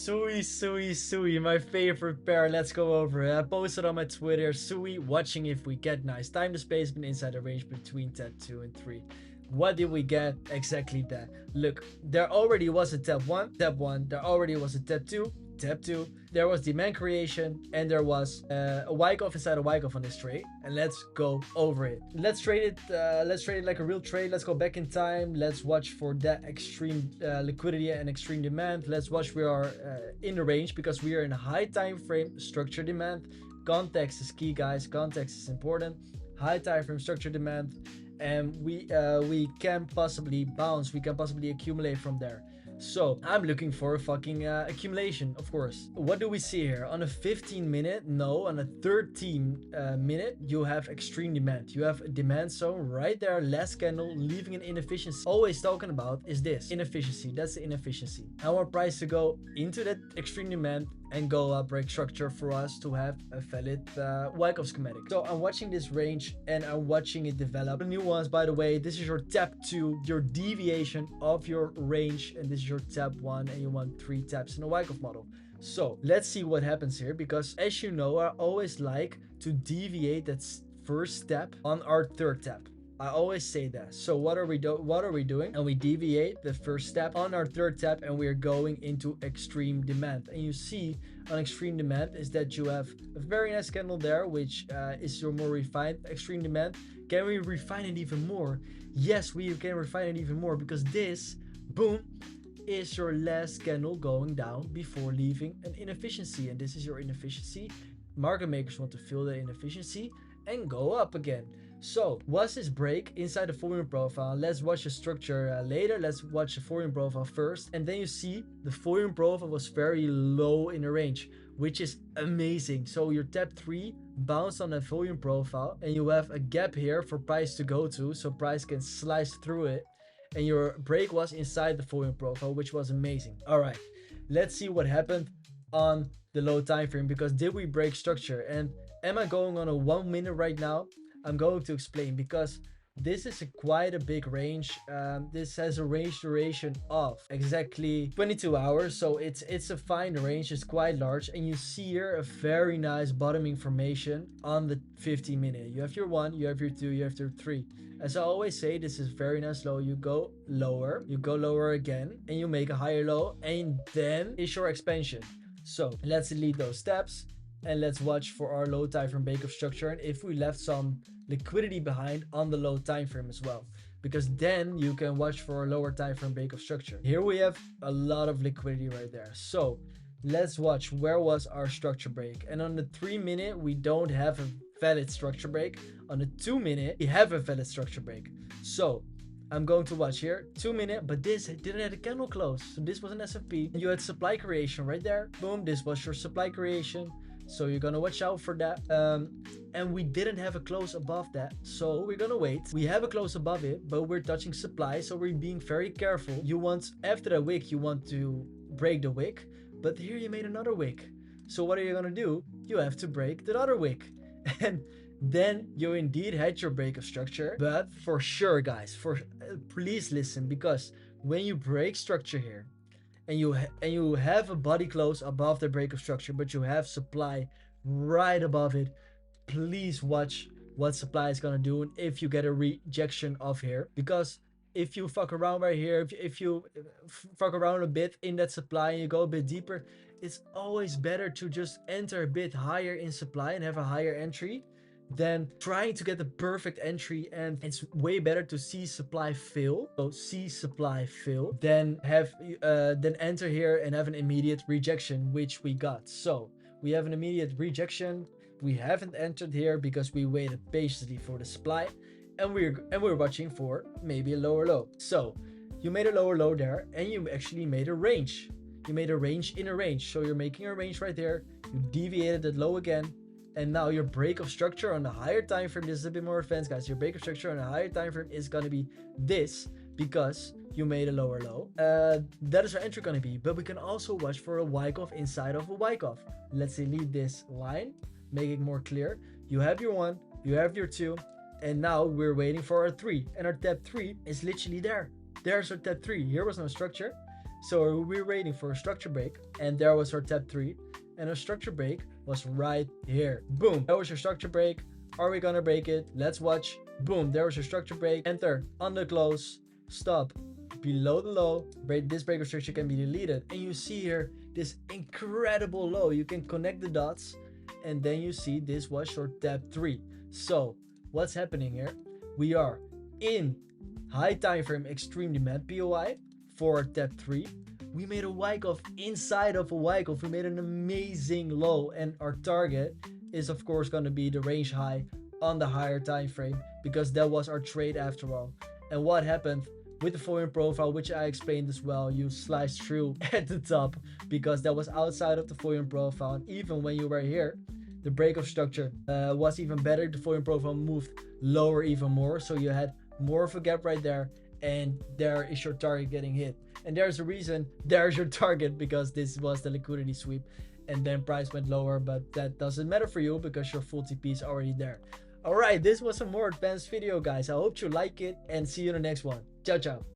Sui, my favorite pair. Let's go over it. I posted on my Twitter, Sui watching if we get nice time displacement inside the range between tab 2 and 3. What did we get? Exactly that. Look, there already was a tab 1, there already was a tab 2, there was demand creation, and there was a Wyckoff inside a Wyckoff on this trade. And let's go over it. Let's trade it like a real trade. Let's go back in time. Let's watch for that extreme liquidity and extreme demand. Let's watch we are in the range because we are in a high time frame structure demand. Context is key, guys. Context is important. High time frame structure demand, and we can possibly bounce. We can possibly accumulate from there. So I'm looking for a fucking accumulation, of course. What do we see here? On a 15 minute, no, on a 13 minute, you have extreme demand. You have a demand zone right there, last candle, leaving an inefficiency. Always talking about is this inefficiency. That's the inefficiency. I want price to go into that extreme demand and go up break structure for us to have a valid Wyckoff schematic. So I'm watching this range and I'm watching it develop. The new ones, by the way, this is your tab 2, your deviation of your range, and this is your tab 1, and you want 3 taps in a Wyckoff model. So let's see what happens here, because as you know, I always like to deviate that first step on our third tap. I always say that. So what are we doing? And we deviate the first step on our third tap, and we're going into extreme demand. And you see on extreme demand is that you have a very nice candle there, which is your more refined extreme demand. Can we refine it even more? Yes, we can refine it even more, because this, boom, is your last candle going down before leaving an inefficiency. And this is your inefficiency. Market makers want to fill the inefficiency and go up again. So was this break inside the volume profile? Let's watch the structure later. Let's watch the volume profile first. And then you see the volume profile was very low in the range, which is amazing. So your tab 3 bounced on that volume profile, and you have a gap here for price to go to, so price can slice through it. And your break was inside the volume profile, which was amazing. All right, let's see what happened on the low time frame, because did we break structure? And am I going on a 1 minute right now? I'm going to explain, because this is quite a big range. This has a range duration of exactly 22 hours, so it's a fine range. It's quite large, and you see here a very nice bottoming formation on the 15 minute. You have your 1, you have your 2, you have your 3. As I always say, this is very nice low. You go lower again, and you make a higher low, and then is your expansion. So let's delete those steps, and let's watch for our low time frame break of structure, and if we left some liquidity behind on the low time frame as well, because then you can watch for a lower time frame break of structure. Here we have a lot of liquidity right there. So let's watch where was our structure break. And on the 3 minute, we don't have a valid structure break. On the 2 minute, we have a valid structure break. So I'm going to watch here 2 minute, but this didn't have a candle close, so this was an SFP. You had supply creation right there. Boom, this was your supply creation. So you're gonna watch out for that. And we didn't have a close above that, so we're gonna wait. We have a close above it, but we're touching supply, so we're being very careful. You want, after the wick, you want to break the wick, but here you made another wick. So what are you gonna do? You have to break the other wick. And then you indeed had your break of structure. But for sure, guys, please listen, because when you break structure here, and you have a body close above the break of structure, but you have supply right above it, please watch what supply is gonna do if you get a rejection off here. Because if you fuck around right here, if you fuck around a bit in that supply and you go a bit deeper, it's always better to just enter a bit higher in supply and have a higher entry than trying to get the perfect entry. And it's way better to see supply fail, so see supply fail, than enter here and have an immediate rejection, which we got. So we have an immediate rejection. We haven't entered here because we waited patiently for the supply, and we're watching for maybe a lower low. So you made a lower low there, and you actually made a range. You made a range in a range, so you're making a range right there. You deviated that low again. And now your break of structure on the higher time frame, this is a bit more advanced, guys. Your break of structure on a higher time frame is gonna be this, because you made a lower low. That is our entry gonna be. But we can also watch for a Wyckoff inside of a Wyckoff. Let's delete this line, make it more clear. You have your 1, you have your 2, and now we're waiting for our 3. And our tab 3 is literally there. There's our tab 3. Here was no structure. So we're waiting for a structure break, and there was our tap 3, and a structure break was right here. Boom, that was your structure break. Are we gonna break it? Let's watch. Boom, there was your structure break. Enter on the close, stop below the low. This break of structure can be deleted, and you see here this incredible low. You can connect the dots, and then you see this was your tap 3. So what's happening here? We are in high time frame extreme demand POI for tap 3. We made a Wyckoff inside of a Wyckoff. We made an amazing low, and our target is of course going to be the range high on the higher time frame, because that was our trade after all. And what happened with the volume profile, which I explained as well, you sliced through at the top because that was outside of the volume profile. And even when you were here, the break of structure was even better. The volume profile moved lower even more, so you had more of a gap right there, and there is your target getting hit. And there's a reason there's your target, because this was the liquidity sweep, and then price went lower, but that doesn't matter for you because your full TP is already there. Alright, this was a more advanced video, guys. I hope you like it, and see you in the next one. Ciao, ciao.